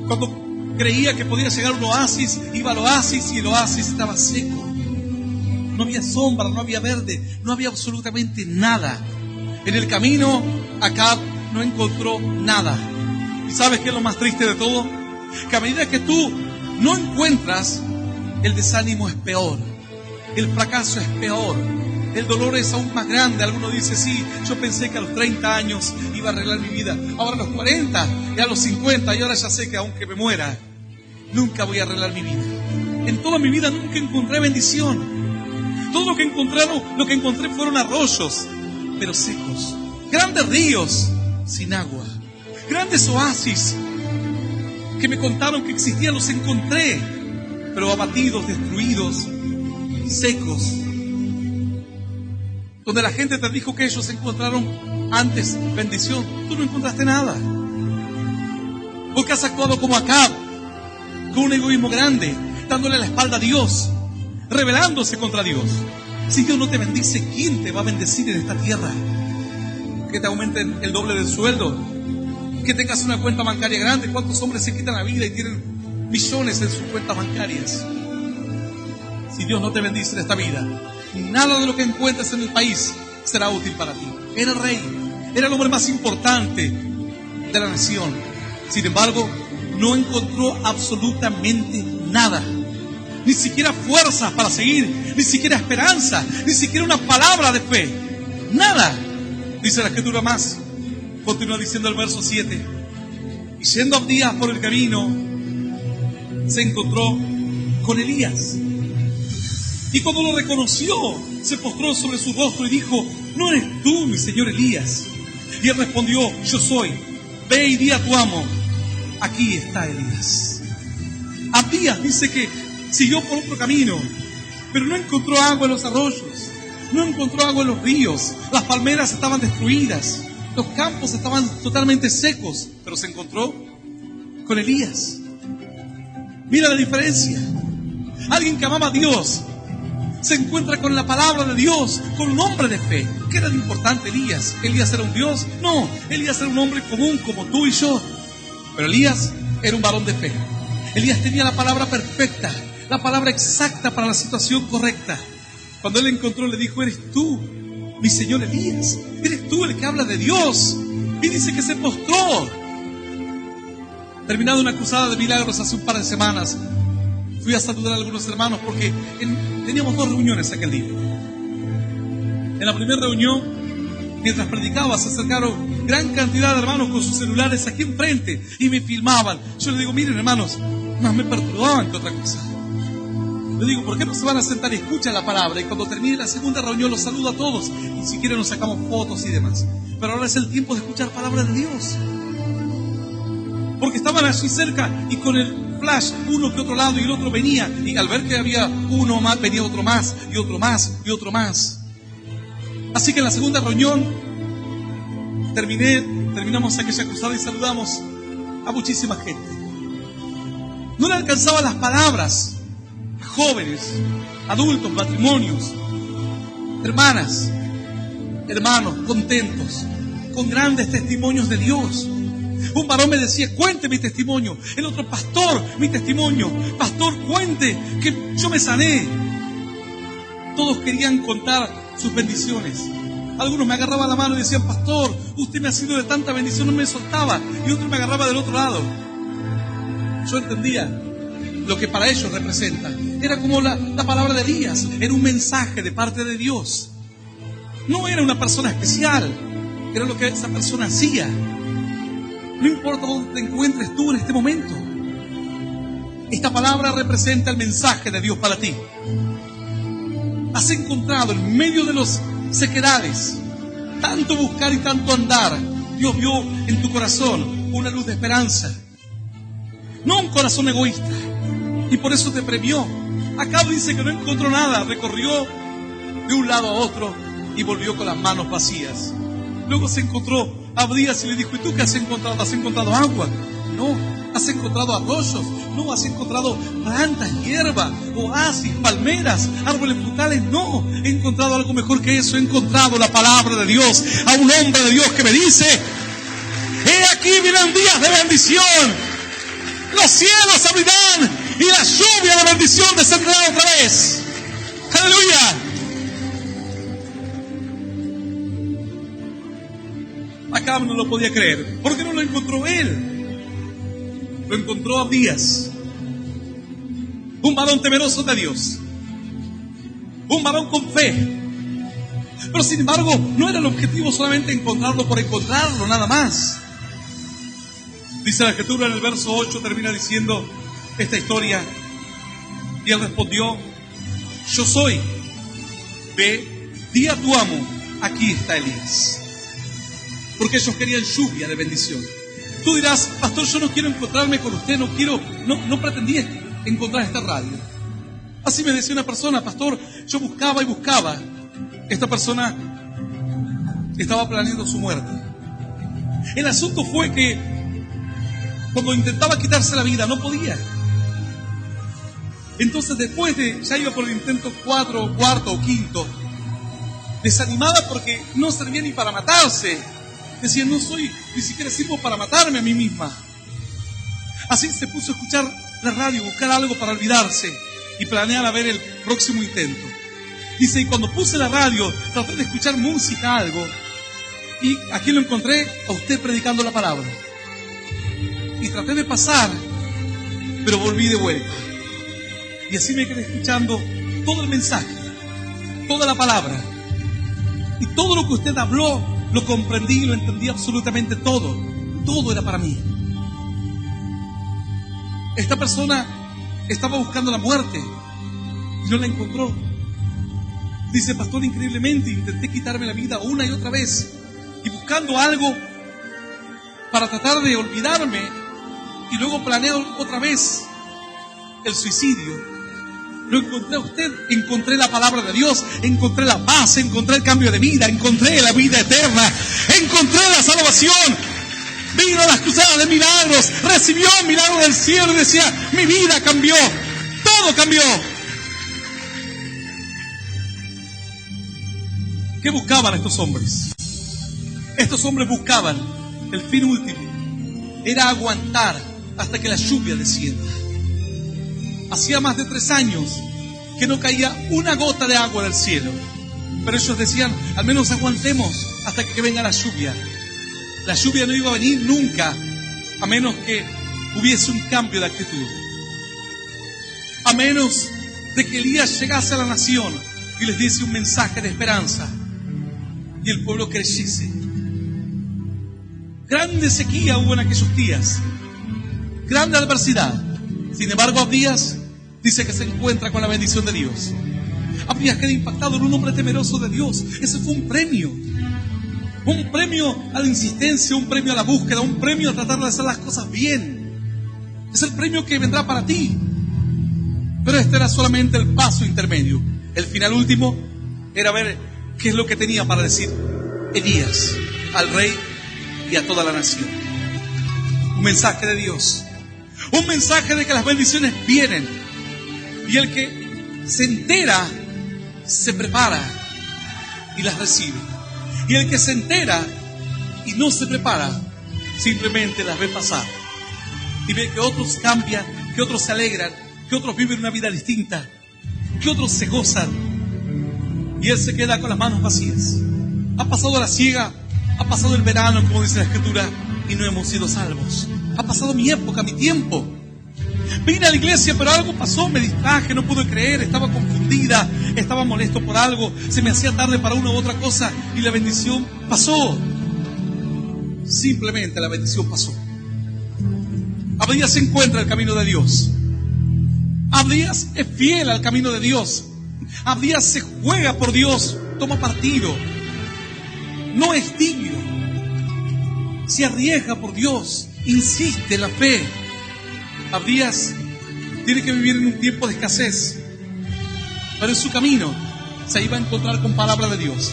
[SPEAKER 1] Cuando creía que podía llegar a un oasis, iba al oasis y el oasis estaba seco. No había sombra, no había verde, no había absolutamente nada. En el camino, Acab no encontró nada. ¿Y sabes qué es lo más triste de todo? Que a medida que tú no encuentras, el desánimo es peor, el fracaso es peor, el dolor es aún más grande. Alguno dice, sí, yo pensé que a los 30 años iba a arreglar mi vida, ahora a los 40 y a los 50, y ahora ya sé que aunque me muera, nunca voy a arreglar mi vida. En toda mi vida nunca encontré bendición. Todo lo que encontré fueron arroyos, pero secos, grandes ríos sin agua, grandes oasis que me contaron que existían, los encontré, pero abatidos, destruidos, secos, donde la gente te dijo que ellos encontraron antes bendición. Tú no encontraste nada, porque has actuado como Acab, con un egoísmo grande, dándole la espalda a Dios, rebelándose contra Dios. Si Dios no te bendice, ¿quién te va a bendecir en esta tierra? Que te aumenten el doble del sueldo, que tengas una cuenta bancaria grande. ¿Cuántos hombres se quitan la vida y tienen millones en sus cuentas bancarias? Si Dios no te bendice en esta vida, nada de lo que encuentres en el país será útil para ti. Era el rey, era el hombre más importante de la nación. Sin embargo, no encontró absolutamente nada. Ni siquiera fuerzas para seguir, ni siquiera esperanza, ni siquiera una palabra de fe. Nada. Dice la Escritura más. Continúa diciendo el verso 7. Y yendo Abdías por el camino, se encontró con Elías. Y cuando lo reconoció, se postró sobre su rostro y dijo, ¿no eres tú, mi señor Elías? Y él respondió, yo soy. Ve y di a tu amo, aquí está Elías. Abdías dice que siguió por otro camino, pero no encontró agua en los arroyos, no encontró agua en los ríos, las palmeras estaban destruidas, los campos estaban totalmente secos, pero se encontró con Elías. Mira la diferencia. Alguien que amaba a Dios se encuentra con la palabra de Dios, con un hombre de fe. ¿Qué era lo importante Elías? ¿Elías era un Dios? No, Elías era un hombre común como tú y yo. Pero Elías era un varón de fe. Elías tenía la palabra perfecta, la palabra exacta para la situación correcta. Cuando él encontró, le dijo, ¿eres tú, mi señor Elías? ¿Eres tú el que habla de Dios? Y dice que se postró. Terminado una cruzada de milagros hace un par de semanas, fui a saludar a algunos hermanos porque teníamos 2 reuniones aquel día. En la primera reunión, mientras predicaba, se acercaron gran cantidad de hermanos con sus celulares aquí enfrente y me filmaban. Yo les digo, miren hermanos, más me perturbaban que otra cosa. Les digo, ¿por qué no se van a sentar y escuchan la palabra? Y cuando termine la segunda reunión los saludo a todos. Y si quieren nos sacamos fotos y demás. Pero ahora es el tiempo de escuchar palabra de Dios. Porque estaban allí cerca y con el flash, uno que otro lado y el otro venía. Y al ver que había uno más, venía otro más y otro más y otro más. Así que en la segunda reunión terminamos aquella cruzada y saludamos a muchísima gente. No le alcanzaban las palabras. Jóvenes, adultos, matrimonios, hermanas, hermanos, contentos, con grandes testimonios de Dios. Un varón me decía, cuente mi testimonio. El otro, pastor, mi testimonio. Pastor, cuente que yo me sané. Todos querían contar sus bendiciones. Algunos me agarraban la mano y decían, pastor, usted me ha sido de tanta bendición, no me soltaba. Y otro me agarraba del otro lado. Yo entendía lo que para ellos representa. Era como la palabra de Elías, era un mensaje de parte de Dios. No era una persona especial, era lo que esa persona hacía. No importa dónde te encuentres tú en este momento, esta palabra representa el mensaje de Dios para ti. Has encontrado en medio de los sequedades, tanto buscar y tanto andar, Dios vio en tu corazón una luz de esperanza, no un corazón egoísta, y por eso te premió. Acab dice que no encontró nada, recorrió de un lado a otro y volvió con las manos vacías. Luego se encontró a Abdías y le dijo: ¿y tú qué has encontrado? ¿Has encontrado agua? No. ¿Has encontrado arroyos? No. ¿Has encontrado plantas, hierba, oasis, palmeras, árboles frutales? No. He encontrado algo mejor que eso. He encontrado la palabra de Dios, a un hombre de Dios que me dice: he aquí vienen días de bendición. Los cielos se abrirán y la lluvia de bendición descenderá otra vez. ¡Aleluya! Acab no lo podía creer. ¿Por qué no lo encontró él? Lo encontró Abdías, un varón temeroso de Dios, un varón con fe. Pero sin embargo, no era el objetivo solamente encontrarlo por encontrarlo, nada más. Dice la Escritura en el verso 8, termina diciendo esta historia: y él respondió: yo soy. Ve, di a tu amo, aquí está Elías. Porque ellos querían lluvia de bendición. Tú dirás: pastor, yo no quiero encontrarme con usted, no pretendía encontrar esta radio. Así me decía una persona: pastor, yo buscaba y buscaba. Esta persona estaba planeando su muerte. El asunto fue que cuando intentaba quitarse la vida no podía. Entonces después de, ya iba por el intento cuarto o quinto, desanimada porque no servía ni para matarse. Decía: no soy, ni siquiera sirvo para matarme a mí misma. Así se puso a escuchar la radio, buscar algo para olvidarse y planear a ver el próximo intento. Dice: y cuando puse la radio, traté de escuchar música, algo, y aquí lo encontré a usted predicando la palabra. Y traté de pasar, pero volví de vuelta. Y así me quedé escuchando todo el mensaje, toda la palabra. Y todo lo que usted habló, lo comprendí y lo entendí absolutamente todo. Todo era para mí. Esta persona estaba buscando la muerte y no la encontró. Dice: pastor, increíblemente intenté quitarme la vida una y otra vez, y buscando algo para tratar de olvidarme, y luego planeo otra vez el suicidio. Lo encontré a usted, encontré la palabra de Dios, encontré la paz, encontré el cambio de vida, encontré la vida eterna, encontré la salvación. Vino a las cruzadas de milagros, recibió el milagro del cielo y decía: mi vida cambió, todo cambió. ¿Qué buscaban estos hombres? Estos hombres buscaban el fin último, era aguantar hasta que la lluvia descienda. Hacía más de 3 años que no caía una gota de agua del cielo. Pero ellos decían: al menos aguantemos hasta que venga la lluvia. La lluvia no iba a venir nunca, a menos que hubiese un cambio de actitud. A menos de que Elías llegase a la nación y les diese un mensaje de esperanza y el pueblo creyese. Grande sequía hubo en aquellos días, grande adversidad. Sin embargo, Abdías dice que se encuentra con la bendición de Dios. Abdías queda impactado en un hombre temeroso de Dios. Ese fue un premio a la insistencia, un premio a la búsqueda, un premio a tratar de hacer las cosas bien. Es el premio que vendrá para ti. Pero este era solamente el paso intermedio. El final último era ver qué es lo que tenía para decir Elías al rey y a toda la nación. Un mensaje de Dios. Un mensaje de que las bendiciones vienen, y el que se entera se prepara y las recibe, y el que se entera y no se prepara simplemente las ve pasar y ve que otros cambian, que otros se alegran, que otros viven una vida distinta, que otros se gozan, y él se queda con las manos vacías. Ha pasado la siega, ha pasado el verano, como dice la Escritura, y no hemos sido salvos. Ha pasado mi época, mi tiempo. Vine a la iglesia, pero algo pasó, me distraje, no pude creer, estaba confundida, estaba molesto por algo, se me hacía tarde para una u otra cosa, y la bendición pasó. Simplemente la bendición pasó. Abdías se encuentra el camino de Dios. Abdías es fiel al camino de Dios. Abdías se juega por Dios, toma partido, no es tibio. se arriesga por Dios, insiste en la fe. Abdías tiene que vivir en un tiempo de escasez, pero en su camino se iba a encontrar con palabra de Dios,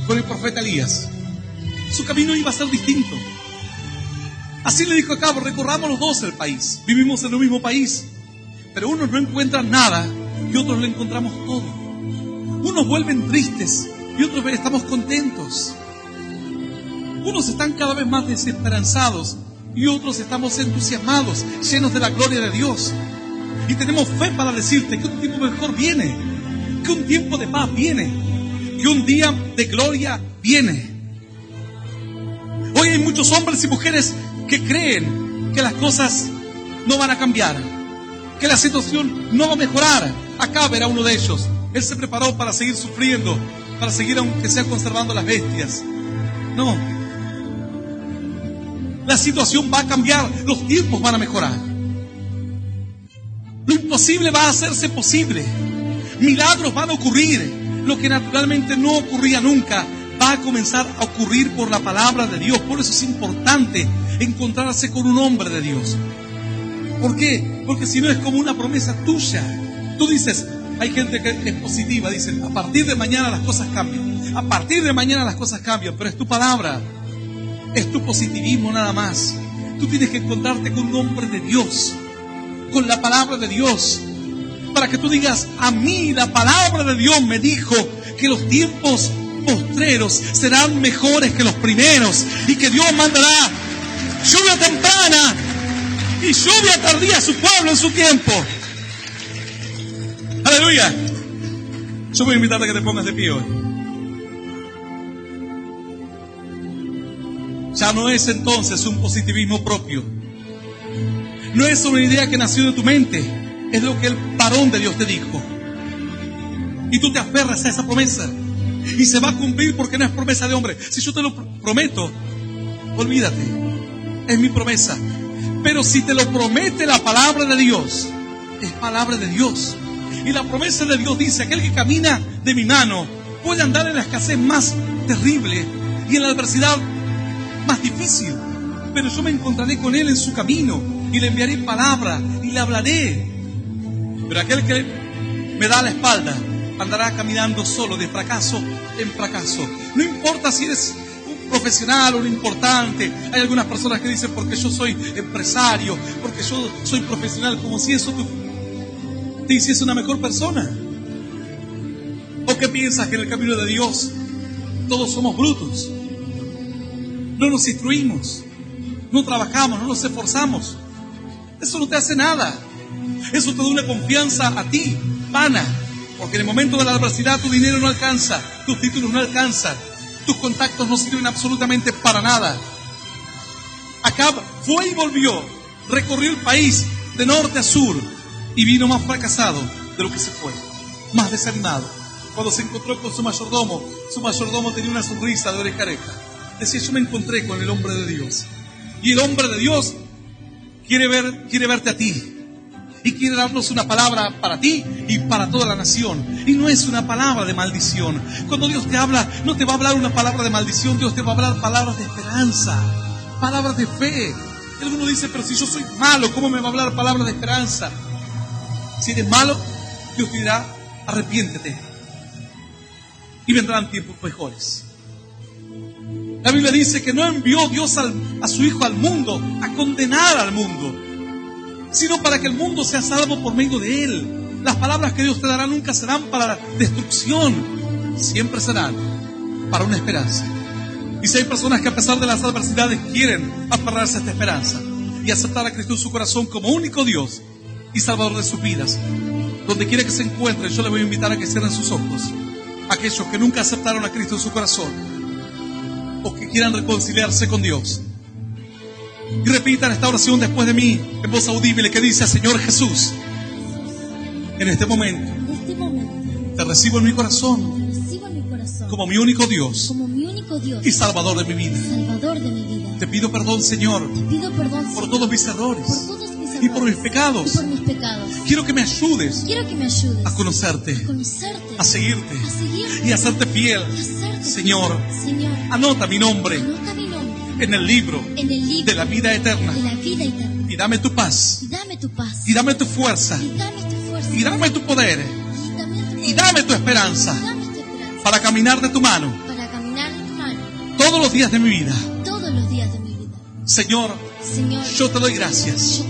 [SPEAKER 1] con el profeta Elías. Su camino iba a ser distinto. Así le dijo a Acab: recorramos los dos el país, vivimos en el mismo país, pero unos no encuentran nada y otros lo encontramos todo. Unos vuelven tristes y otros estamos contentos. Unos están cada vez más desesperanzados y otros estamos entusiasmados, llenos de la gloria de Dios. Y tenemos fe para decirte que un tiempo mejor viene, que un tiempo de paz viene, que un día de gloria viene. Hoy hay muchos hombres y mujeres que creen que las cosas no van a cambiar, que la situación no va a mejorar. Acab era uno de ellos. Él se preparó para seguir sufriendo, para seguir aunque sea conservando las bestias. No. La situación va a cambiar, los tiempos van a mejorar. Lo imposible va a hacerse posible. Milagros van a ocurrir. Lo que naturalmente no ocurría nunca va a comenzar a ocurrir por la palabra de Dios. Por eso es importante encontrarse con un hombre de Dios. ¿Por qué? Porque si no es como una promesa tuya. Tú dices, hay gente que es positiva, dicen, a partir de mañana las cosas cambian. A partir de mañana las cosas cambian, pero es tu palabra. Es tu positivismo nada más. Tú tienes que encontrarte con un hombre de Dios, con la palabra de Dios, para que tú digas, a mí la palabra de Dios me dijo que los tiempos postreros serán mejores que los primeros y que Dios mandará lluvia temprana y lluvia tardía a su pueblo en su tiempo. Aleluya. Yo voy a invitarte a que te pongas de pie hoy. Ya no es entonces un positivismo propio. No es una idea que nació de tu mente. Es lo que el varón de Dios te dijo. Y tú te aferras a esa promesa. Y se va a cumplir porque no es promesa de hombre. Si yo te lo prometo, olvídate. Es mi promesa. Pero si te lo promete la palabra de Dios, es palabra de Dios. Y la promesa de Dios dice, aquel que camina de mi mano puede andar en la escasez más terrible y en la adversidad más difícil. Pero yo me encontraré con él en su camino y le enviaré palabra y le hablaré. Pero aquel que me da la espalda andará caminando solo de fracaso en fracaso. No importa si eres un profesional o un importante. Hay algunas personas que dicen, porque yo soy empresario, porque yo soy profesional, como si eso te hiciese una mejor persona. ¿O qué piensas que en el camino de Dios todos somos brutos? No nos instruimos, no trabajamos, no nos esforzamos. Eso no te hace nada. Eso te da una confianza a ti, vana. Porque en el momento de la adversidad tu dinero no alcanza, tus títulos no alcanzan, tus contactos no sirven absolutamente para nada. Acab fue y volvió, recorrió el país de norte a sur y vino más fracasado de lo que se fue, más desanimado. Cuando se encontró con su mayordomo tenía una sonrisa de oreja a oreja. Decía, yo me encontré con el hombre de Dios. Y el hombre de Dios quiere verte a ti. Y quiere darnos una palabra para ti y para toda la nación. Y no es una palabra de maldición. Cuando Dios te habla, no te va a hablar una palabra de maldición. Dios te va a hablar palabras de esperanza, palabras de fe. Y alguno dice, pero si yo soy malo, ¿cómo me va a hablar palabras de esperanza? Si eres malo, Dios te dirá, arrepiéntete. Y vendrán tiempos mejores. La Biblia dice que no envió Dios a su Hijo al mundo a condenar al mundo, sino para que el mundo sea salvo por medio de Él. Las palabras que Dios te dará nunca serán para la destrucción, siempre serán para una esperanza. Y si hay personas que a pesar de las adversidades quieren aferrarse a esta esperanza y aceptar a Cristo en su corazón como único Dios y Salvador de sus vidas, donde quiera que se encuentren, yo les voy a invitar a que cierren sus ojos. Aquellos que nunca aceptaron a Cristo en su corazón o que quieran reconciliarse con Dios, y repitan esta oración después de mí en voz audible que dice, Señor Jesús, en este momento te recibo en mi corazón como mi único Dios y Salvador de mi vida. Te pido perdón, Señor, por todos mis errores y por mis pecados. Quiero que me ayudes a conocerte, a seguirte y a hacerte fiel. Señor, anota mi nombre en el libro
[SPEAKER 2] de la vida eterna.
[SPEAKER 1] Y dame tu paz. Y dame tu fuerza. Y dame tu poder. Y dame tu esperanza. Para caminar de tu mano. Todos los días de mi vida. Señor, yo te doy gracias.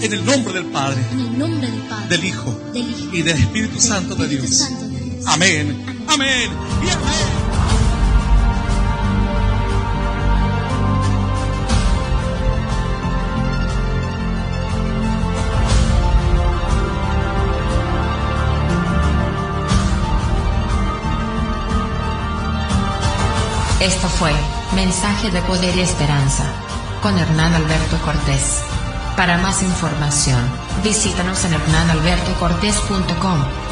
[SPEAKER 1] En el nombre del Padre, del Hijo y del Espíritu Santo de Dios. Amén. Amén. Y amén.
[SPEAKER 3] Esto fue Mensaje de Poder y Esperanza con Hernán Alberto Cortés. Para más información, visítanos en hernanalbertocortés.com.